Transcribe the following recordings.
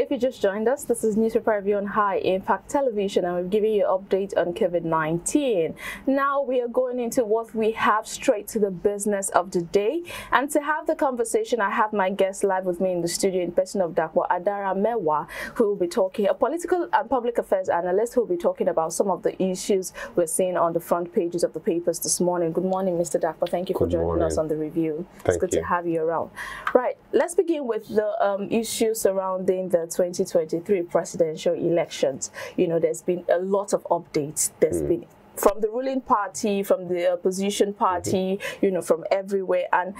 If you just joined us, this is Newspaper Review on High Impact Television, and we're giving you an update on COVID-19. Now we are going into what we have, straight to the business of the day. And to have the conversation, I have my guest live with me in the studio in person of Dr. Adara Mewa, who will be talking, a political and public affairs analyst who will be talking about some of the issues we're seeing on the front pages of the papers this morning. Good morning, Mr. Dakwa. Thank you for joining us on the review. It's good to have you around. Right, let's begin with the issues surrounding the 2023 presidential elections. You know, there's been a lot of updates. There's been from the ruling party, from the opposition party, you know, from everywhere. And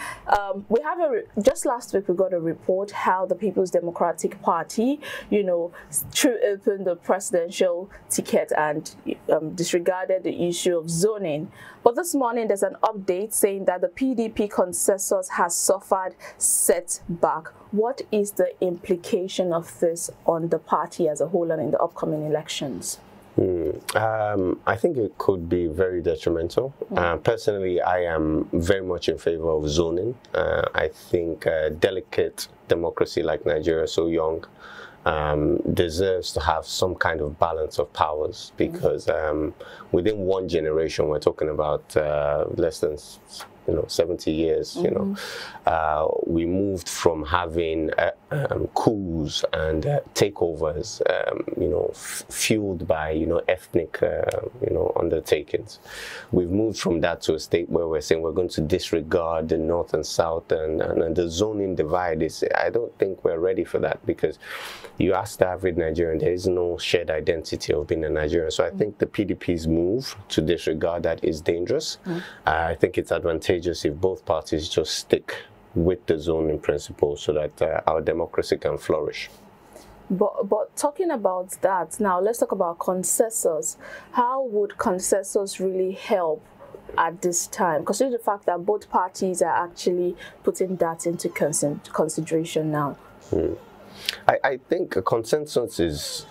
we have just last week we got a report how the People's Democratic Party, you know, threw open the presidential ticket and disregarded the issue of zoning. But this morning there's an update saying that the PDP consensus has suffered setback. What is the implication of this on the party as a whole and in the upcoming elections? I think it could be very detrimental. Personally, I am very much in favor of zoning. I think a delicate democracy like Nigeria, so young, deserves to have some kind of balance of powers, because within one generation, we're talking about less than 70 years, we moved from having coups and takeovers, fueled by, ethnic, undertakings. We've moved from that to a state where we're saying we're going to disregard the north and south, and the zoning divide is, I don't think we're ready for that, because you ask the average Nigerian, there is no shared identity of being a Nigerian. So I think the PDP's move to disregard that is dangerous. I think it's advantageous if both parties just stick with the zoning principle so that our democracy can flourish. But talking about that, now let's talk about consensus. How would consensus really help at this time, considering the fact that both parties are actually putting that into consideration now? I think a consensus is,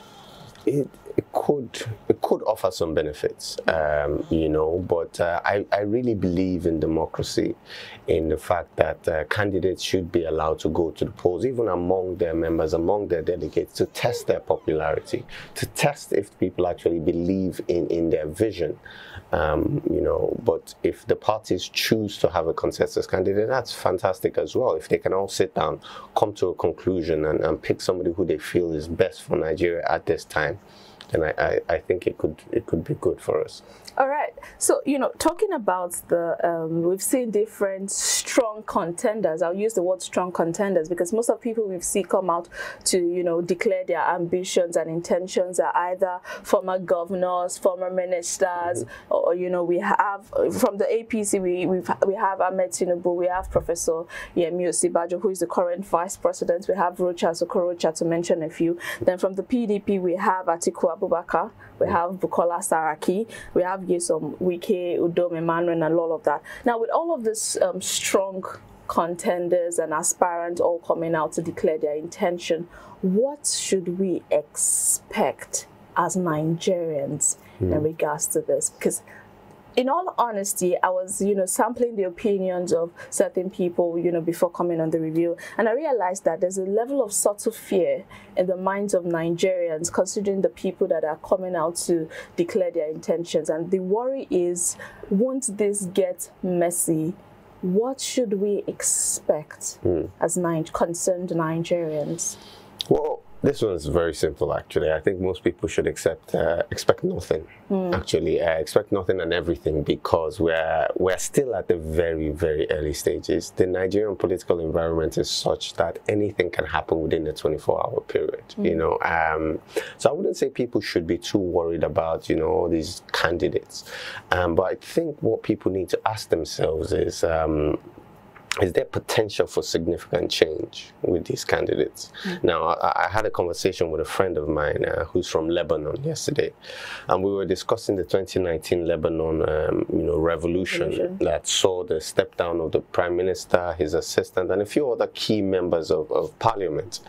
it could offer some benefits, but I really believe in democracy, in the fact that candidates should be allowed to go to the polls, even among their members, among their delegates, to test their popularity, to test if people actually believe in their vision. But if the parties choose to have a consensus candidate, that's fantastic as well. If they can all sit down, come to a conclusion, and pick somebody who they feel is best for Nigeria at this time, then I think it could be good for us. All right. So, talking about the, we've seen different strong contenders. I'll use the word strong contenders because most of the people we've seen come out to, declare their ambitions and intentions are either former governors, former ministers, or, we have, from the APC, we have Ahmed Tinubu, we have Professor Yemi Osinbajo, who is the current vice president. We have Rocha Sokorocha, to mention a few. Then from the PDP, we have Atiku Abubakar, we have Bukola Saraki, we have Yesom Wike, Udom Emmanuel, and all of that. Now, with all of this strong contenders and aspirants all coming out to declare their intention, what should we expect as Nigerians in regards to this? Because in all honesty, I was, sampling the opinions of certain people, before coming on the review, and I realized that there's a level of subtle fear in the minds of Nigerians, considering the people that are coming out to declare their intentions. And the worry is, won't this get messy? What should we expect as concerned Nigerians? Well, this one's very simple, actually. I think most people should expect nothing. Actually, expect nothing and everything, because we're still at the very, very early stages. The Nigerian political environment is such that anything can happen within a 24-hour period. So I wouldn't say people should be too worried about all these candidates. But I think what people need to ask themselves is there potential for significant change with these candidates? Now, I had a conversation with a friend of mine who's from Lebanon yesterday, and we were discussing the 2019 Lebanon, revolution that saw the step down of the Prime Minister, his assistant, and a few other key members of Parliament.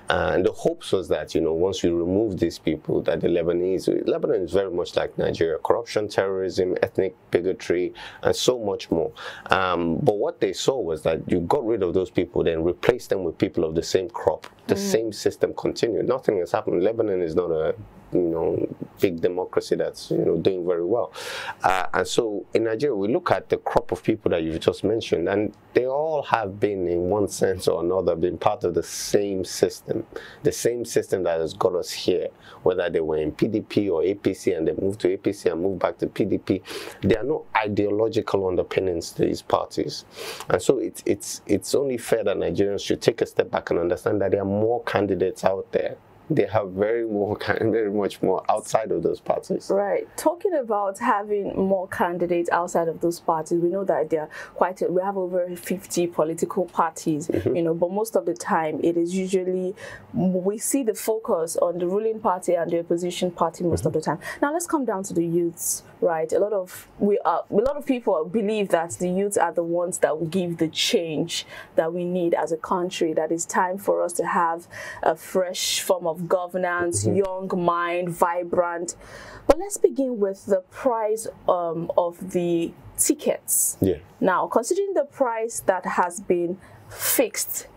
And the hopes was that, once you remove these people, that Lebanon is very much like Nigeria: corruption, terrorism, ethnic bigotry, and so much more. But what they saw was was that you got rid of those people, then replaced them with people of the same crop. The same system continued. Nothing has happened. Lebanon is not a big democracy that's doing very well, and so in Nigeria we look at the crop of people that you've just mentioned, and they all have been, in one sense or another, been part of the same system that has got us here, whether they were in PDP or APC and they moved to APC and moved back to PDP. There are no ideological underpinnings to these parties, and so it's only fair that Nigerians should take a step back and understand that there are more candidates out there. They have very much more outside of those parties. Right. Talking about having more candidates outside of those parties, we know that there are we have over 50 political parties, but most of the time it is usually, we see the focus on the ruling party and the opposition party most of the time. Now let's come down to the youths, right? A lot of people believe that the youths are the ones that will give the change that we need as a country, that it's time for us to have a fresh form of governance, young mind, vibrant. But let's begin with the price of the tickets. Yeah. Now, considering the price that has been fixed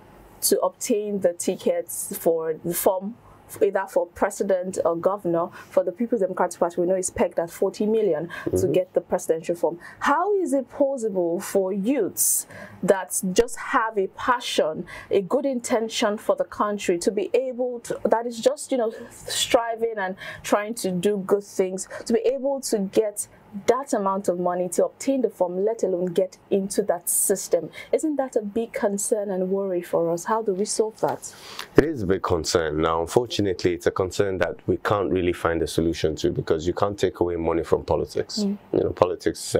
to obtain the tickets for the form, either for president or governor, for the People's Democratic Party, we know it's pegged at 40 million to get the presidential form. How is it possible for youths that just have a passion, a good intention for the country, to be able to, that is just, striving and trying to do good things, to be able to get that amount of money to obtain the form, let alone get into that system? Isn't that a big concern and worry for us? How do we solve that? It is a big concern. Now, unfortunately, it's a concern that we can't really find a solution to, because you can't take away money from politics. Politics,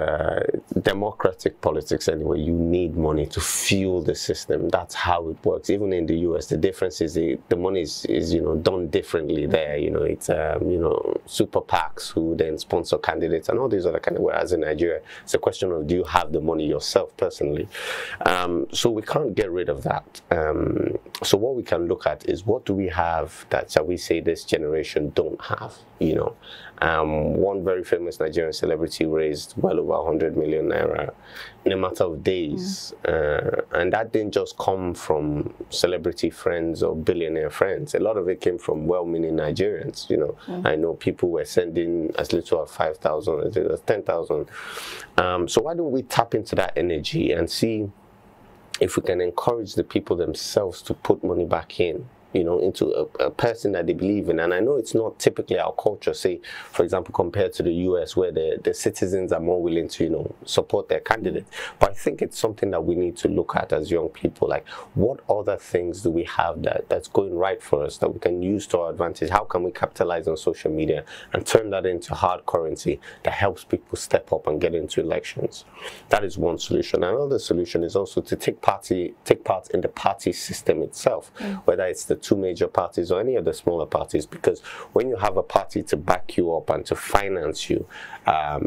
democratic politics anyway, you need money to fuel the system. That's how it works. Even in the US, the difference is the money is done differently there. It's super PACs who then sponsor candidates and all these other kind of, whereas in Nigeria, it's a question of, do you have the money yourself personally? So we can't get rid of that. So what we can look at is, what do we have that, shall we say, this generation don't have? One very famous Nigerian celebrity raised well over 100 million naira in a matter of days, and that didn't just come from celebrity friends or billionaire friends. A lot of it came from well-meaning Nigerians. I know people were sending as little as 5,000, as little as 10,000. So why don't we tap into that energy and see if we can encourage the people themselves to put money back in, into a person that they believe in. And I know it's not typically our culture, say, for example, compared to the US, where the citizens are more willing to, support their candidate. But I think it's something that we need to look at as young people. Like, what other things do we have that's going right for us, that we can use to our advantage? How can we capitalize on social media and turn that into hard currency that helps people step up and get into elections? That is one solution. Another solution is also to take part in the party system itself, whether it's the two major parties or any of the smaller parties, because when you have a party to back you up and to finance you,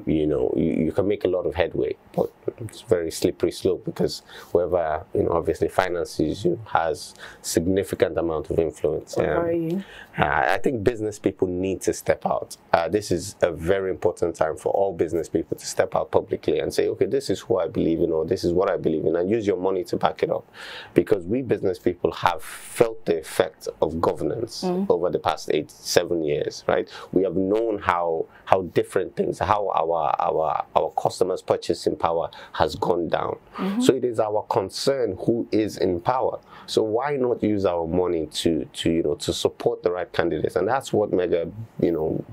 you can make a lot of headway. But it's very slippery slope, because whoever obviously finances you has significant amount of influence. I think business people need to step out. This is a very important time for all business people to step out publicly and say, okay, this is who I believe in, or this is what I believe in, and use your money to back it up. Because we business people have felt the effect of governance over the past 7 years, right? We have known how different things, how our customers' purchasing power has gone down. So it is our concern who is in power. So why not use our money to support the right candidates? And that's what mega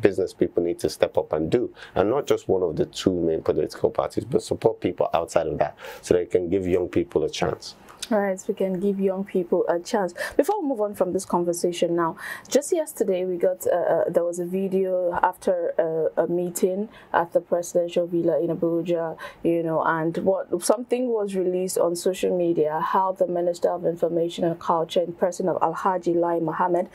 business people need to step up and do, and not just one of the two main political parties, but support people outside of that, so they can give young people a chance. All right, we can give young people a chance. Before we move on from this conversation now, just yesterday we got, there was a video after a meeting at the presidential villa in Abuja, and something was released on social media, how the Minister of Information and Culture, in person of Alhaji Lai Mohammed,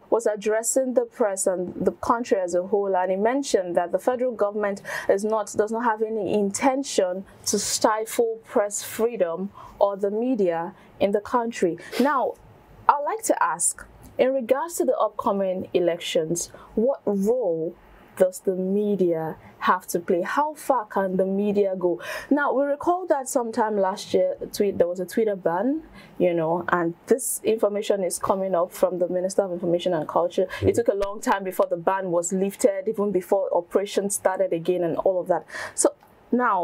was addressing the press and the country as a whole, and he mentioned that the federal government does not have any intention to stifle press freedom or the media in the country. Now, I'd like to ask, in regards to the upcoming elections, what role does the media have to play? How far can the media go? Now, we recall that sometime last year, there was a Twitter ban, you know, and this information is coming up from the Minister of Information and Culture. It took a long time before the ban was lifted, even before operations started again and all of that. So now,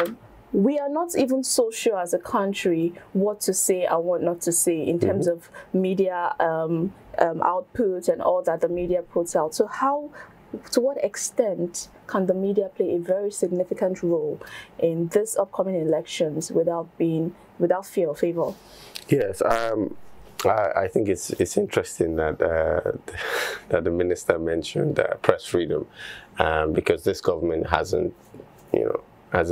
we are not even so sure as a country what to say and what not to say in terms of media output and all that the media puts out. So to what extent can the media play a very significant role in this upcoming elections without fear or favor? Yes, I think it's interesting that that the minister mentioned press freedom, because this government hasn't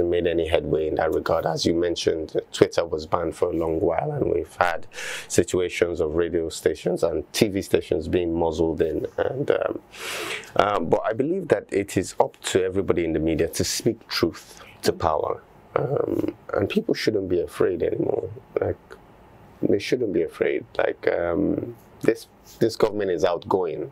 made any headway in that regard. As you mentioned, Twitter was banned for a long while, and we've had situations of radio stations and TV stations being muzzled in. And but I believe that it is up to everybody in the media to speak truth to power, and people shouldn't be afraid anymore. Like, they shouldn't be afraid. Like, this government is outgoing.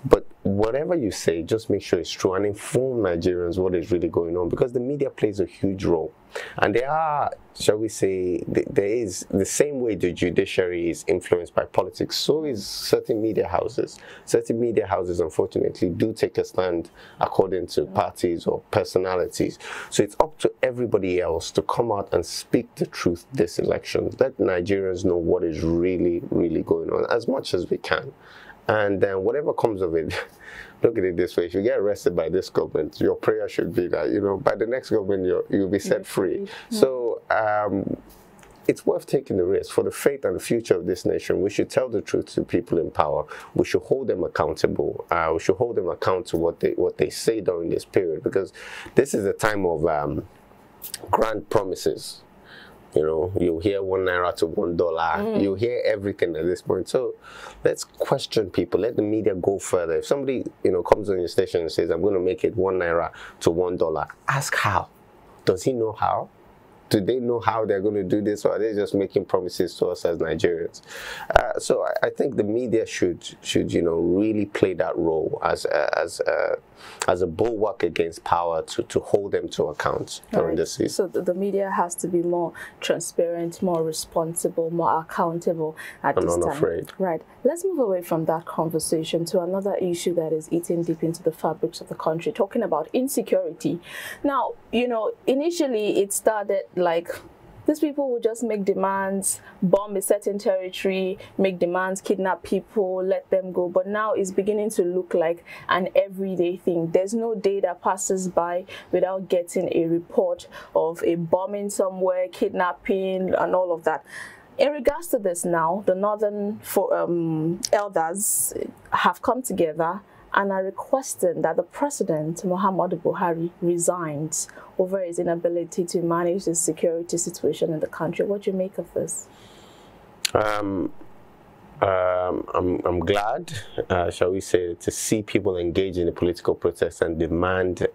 But whatever you say, just make sure it's true and inform Nigerians what is really going on, because the media plays a huge role. And there are, shall we say, there is the same way the judiciary is influenced by politics, so is certain media houses. Certain media houses, unfortunately, do take a stand according to parties or personalities. So it's up to everybody else to come out and speak the truth this election. Let Nigerians know what is really, really going on as much as we can. And then whatever comes of it, look at it this way: if you get arrested by this government, your prayer should be that, you know, by the next government you'll be set free. So it's worth taking the risk for the fate and the future of this nation. We should tell the truth to people in power. We should hold them accountable. We should hold them accountable to what they say during this period, because this is a time of grand promises. You know, you hear 1 naira to $1. You hear everything at this point. So let's question people. Let the media go further. If somebody, you know, comes on your station and says, I'm going to make it 1 naira to $1, ask how. Does he know how? Do they know how they're going to do this, or are they just making promises to us as Nigerians? So I think the media should you know, really play that role as a bulwark against power to hold them to account during this season. So the media has to be more transparent, more responsible, more accountable at this time. Unafraid. Right. Let's move away from that conversation to another issue that is eating deep into the fabrics of the country, talking about insecurity. Now, you know, initially it started like these people would just make demands, bomb a certain territory, make demands, kidnap people, let them go. But now it's beginning to look like an everyday thing. There's no day that passes by without getting a report of a bombing somewhere, kidnapping, and all of that. In regards to this now, the Northern elders have come together and are requesting that the President, Muhammadu Buhari, resigns over his inability to manage the security situation in the country. What do you make of this? I'm glad, shall we say, to see people engage in the political protest and demand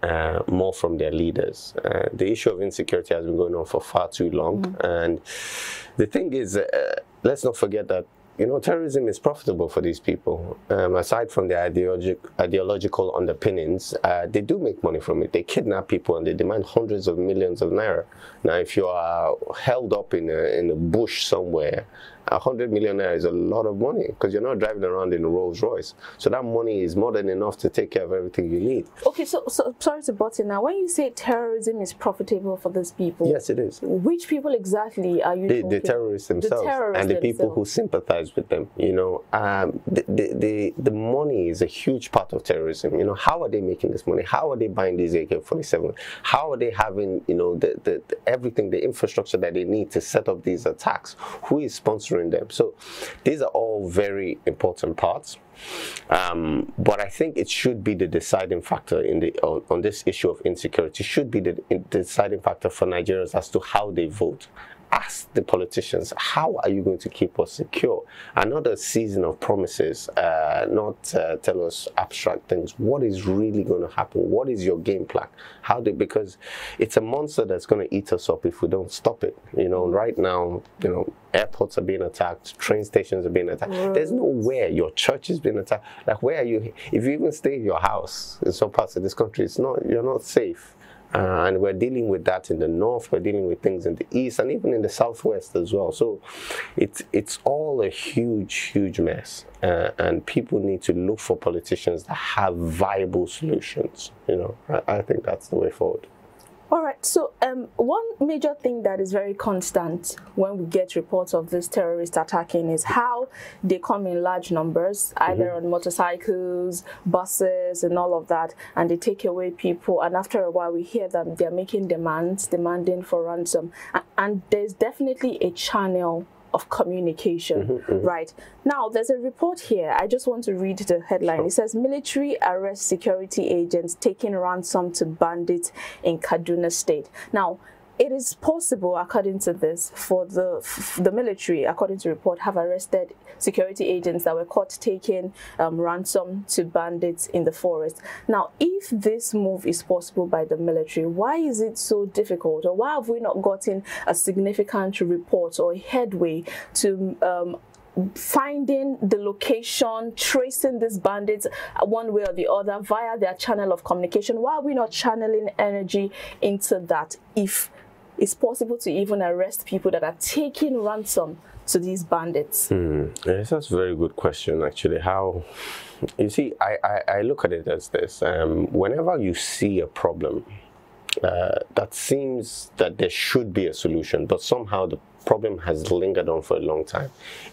more from their leaders. The issue of insecurity has been going on for far too long. And the thing is, let's not forget that, you know, terrorism is profitable for these people. Aside from the ideological underpinnings, they do make money from it. They kidnap people and they demand hundreds of millions of naira. Now, if you are held up in a bush somewhere, 100 million naira is a lot of money, because you're not driving around in a Rolls Royce. So that money is more than enough to take care of everything you need. Okay, so sorry to butt in now. When you say terrorism is profitable for these people, yes, it is. Which people exactly are you talking? The terrorists themselves, and the people who sympathize with them. You know, the money is a huge part of terrorism. You know, how are they making this money? How are they buying these AK-47? How are they having, you know, the everything, the infrastructure that they need to set up these attacks? Who is sponsoring them? So these are all very important parts, but I think it should be the deciding factor on this issue of insecurity. Should be the deciding factor for Nigerians as to how they vote. ask the politicians, how are you going to keep us secure? Another season of promises, not tell us abstract things. What is really going to happen? What is your game plan? Because it's a monster that's going to eat us up if we don't stop it. You know, right now, you know, airports are being attacked, train stations are being attacked. There's nowhere. Your church is being attacked. Like, where are you? If you even stay in your house in some parts of this country, you're not safe. And we're dealing with that in the north, we're dealing with things in the east, and even in the southwest as well. So it's all a huge mess. And people need to look for politicians that have viable solutions. You know, I think that's the way forward. All right, so one major thing that is very constant when we get reports of this terrorist attacking is how they come in large numbers, either on motorcycles, buses, and all of that, and they take away people. And after a while, we hear them, they're making demanding for ransom. And there's definitely a channel of communication, right? Now, there's a report here. I just want to read the headline. Sure. It says, military arrest security agents taking ransom to bandits in Kaduna State. Now, it is possible, according to this, for the military, according to report, have arrested security agents that were caught taking ransom to bandits in the forest. Now, if this move is possible by the military, why is it so difficult? Or why have we not gotten a significant report or headway to finding the location, tracing these bandits one way or the other via their channel of communication? Why are we not channeling energy into that if it's possible to even arrest people that are taking ransom to these bandits? Yes, that's a very good question, actually. How, you see, I look at it as this. Whenever you see a problem that seems that there should be a solution, but somehow the problem has lingered on for a long time,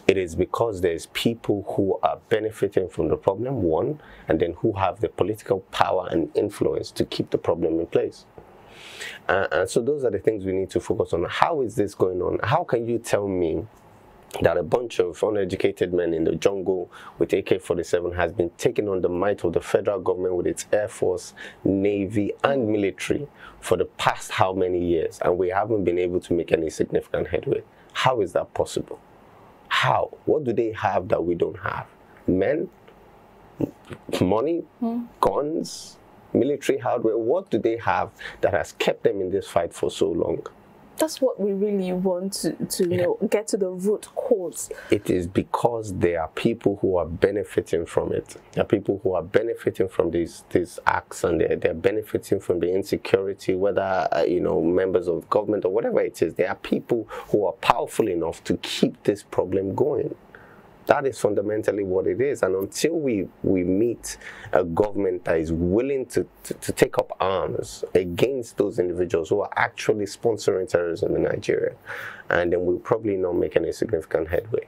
it is because there's people who are benefiting from the problem, one, and then who have the political power and influence to keep the problem in place. And so those are the things we need to focus on. How is this going on? How can you tell me that a bunch of uneducated men in the jungle with AK-47 has been taking on the might of the federal government with its Air Force, Navy, and military for the past how many years, and we haven't been able to make any significant headway? How is that possible? How? What do they have that we don't have? Men? Money? Guns? Military hardware? What do they have that has kept them in this fight for so long? That's what we really want to know, get to the root cause. It is because there are people who are benefiting from it. There are people who are benefiting from these acts, and they're benefiting from the insecurity, whether you know, members of government or whatever it is. There are people who are powerful enough to keep this problem going. That is fundamentally what it is. And until we meet a government that is willing to take up arms against those individuals who are actually sponsoring terrorism in Nigeria, and then we'll probably not make any significant headway.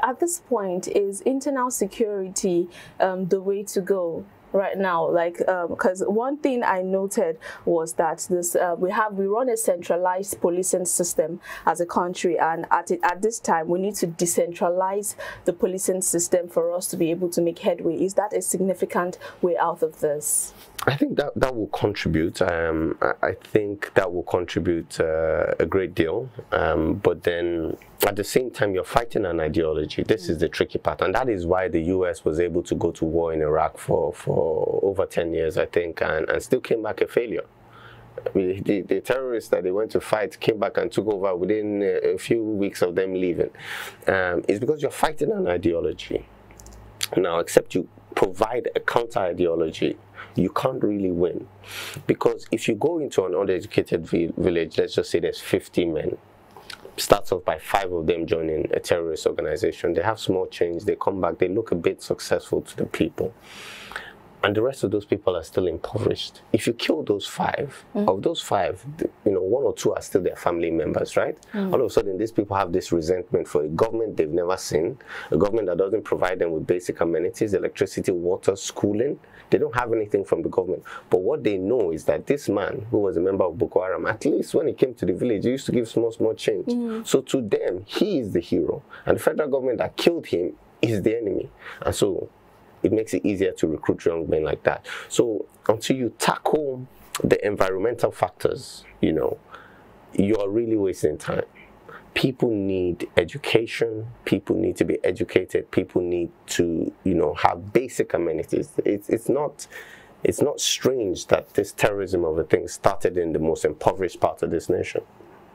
At this point, is internal security the way to go right now? Like, because one thing I noted was that this we run a centralized policing system as a country, and at this time we need to decentralize the policing system for us to be able to make headway. Is that a significant way out of this? I think that will contribute. I think that will contribute a great deal. But then at the same time, you're fighting an ideology. This is the tricky part. And that is why the US was able to go to war in Iraq for over 10 years, I think, and still came back a failure. The terrorists that they went to fight came back and took over within a few weeks of them leaving. It's because you're fighting an ideology. Now, except you provide a counter ideology, you can't really win. Because if you go into an uneducated village, let's just say there's 50 men, starts off by 5 of them joining a terrorist organization. They have small change, they come back, they look a bit successful to the people. And the rest of those people are still impoverished. If you kill those 5, of those 5, you know, 1 or 2 are still their family members, right? All of a sudden, these people have this resentment for a government they've never seen, a government that doesn't provide them with basic amenities, electricity, water, schooling. They don't have anything from the government. But what they know is that this man, who was a member of Boko Haram, at least when he came to the village, he used to give small change. So to them, he is the hero. And the federal government that killed him is the enemy. And so it makes it easier to recruit young men like that. So until you tackle the environmental factors, you know, you are really wasting time. people need education, people need to be educated, people need to, you know, have basic amenities. It's not strange that this terrorism of a thing started in the most impoverished part of this nation.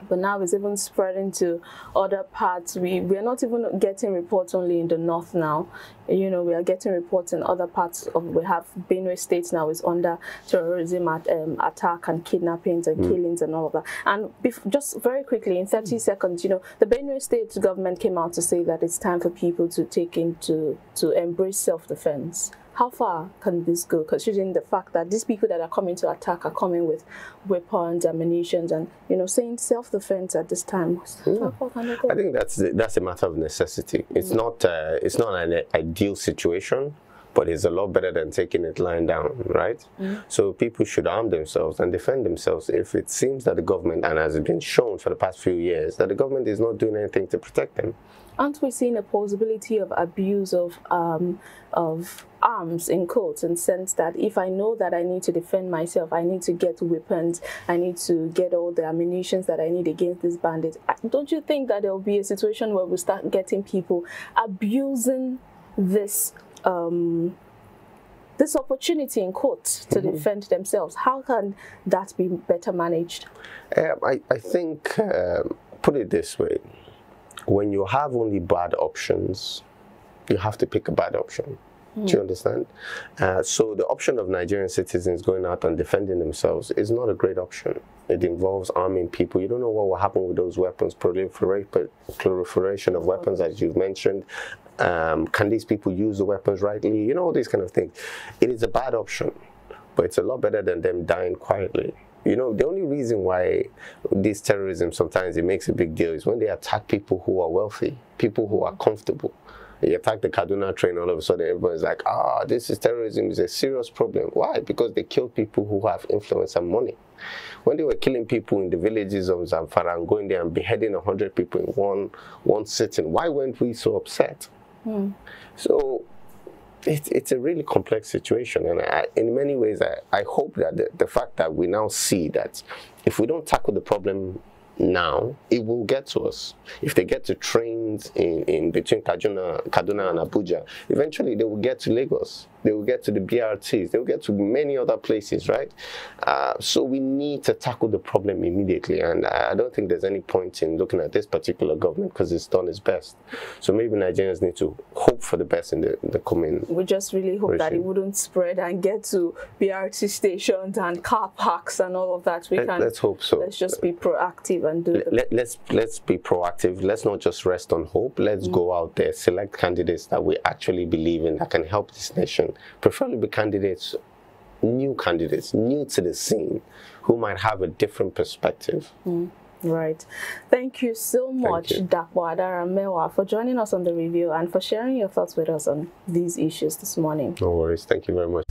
But now it's even spreading to other parts. We are not even getting reports only in the north now. You know, we are getting reports in other parts of. We have Benue State now is under terrorism attack and kidnappings and killings and all of that. And just very quickly, in 30 seconds, you know, the Benue State government came out to say that it's time for people to embrace self-defense. How far can this go, considering the fact that these people that are coming to attack are coming with weapons, ammunition, and, you know, saying self-defense at this time? How far can it go? I think that's a matter of necessity. It's not an ideal situation, but it's a lot better than taking it lying down, right? So people should arm themselves and defend themselves if it seems that the government, and has been shown for the past few years, that the government is not doing anything to protect them. Aren't we seeing a possibility of abuse of arms, in quotes, in the sense that if I know that I need to defend myself, I need to get weapons, I need to get all the ammunition that I need against these bandits? Don't you think that there will be a situation where we start getting people abusing this this opportunity, in quotes, to defend themselves? How can that be better managed? I think, put it this way, when you have only bad options, you have to pick a bad option. Do you understand? So the option of Nigerian citizens going out and defending themselves is not a great option. It involves arming people. You don't know what will happen with those weapons, proliferation of weapons, as you've mentioned. Can these people use the weapons rightly? You know, all these kind of things. It is a bad option, but it's a lot better than them dying quietly. You know, the only reason why this terrorism sometimes it makes a big deal is when they attack people who are wealthy, people who are comfortable. They attack the Kaduna train, all of a sudden everyone's like, this is terrorism, is a serious problem. Why? Because they kill people who have influence and money. When they were killing people in the villages of Zamfara and going there and beheading 100 people in one sitting, why weren't we so upset? So it's a really complex situation, and in many ways I hope that the fact that we now see that if we don't tackle the problem now, it will get to us. If they get to trains in between Kaduna and Abuja, eventually they will get to Lagos. They will get to the BRTs. They will get to many other places, right? So we need to tackle the problem immediately, and I don't think there's any point in looking at this particular government because it's done its best. So maybe Nigerians need to hope for the best in the coming. We just really hope that it wouldn't spread and get to BRT stations and car parks and all of that. Let's hope so. Let's just be proactive and do let's be proactive. Let's not just rest on hope. Let's go out there, select candidates that we actually believe in, that can help this nation. Preferably candidates, new to the scene, who might have a different perspective. Right. Thank you so much, Dapo Adaramewa, for joining us on the review and for sharing your thoughts with us on these issues this morning. No worries. Thank you very much.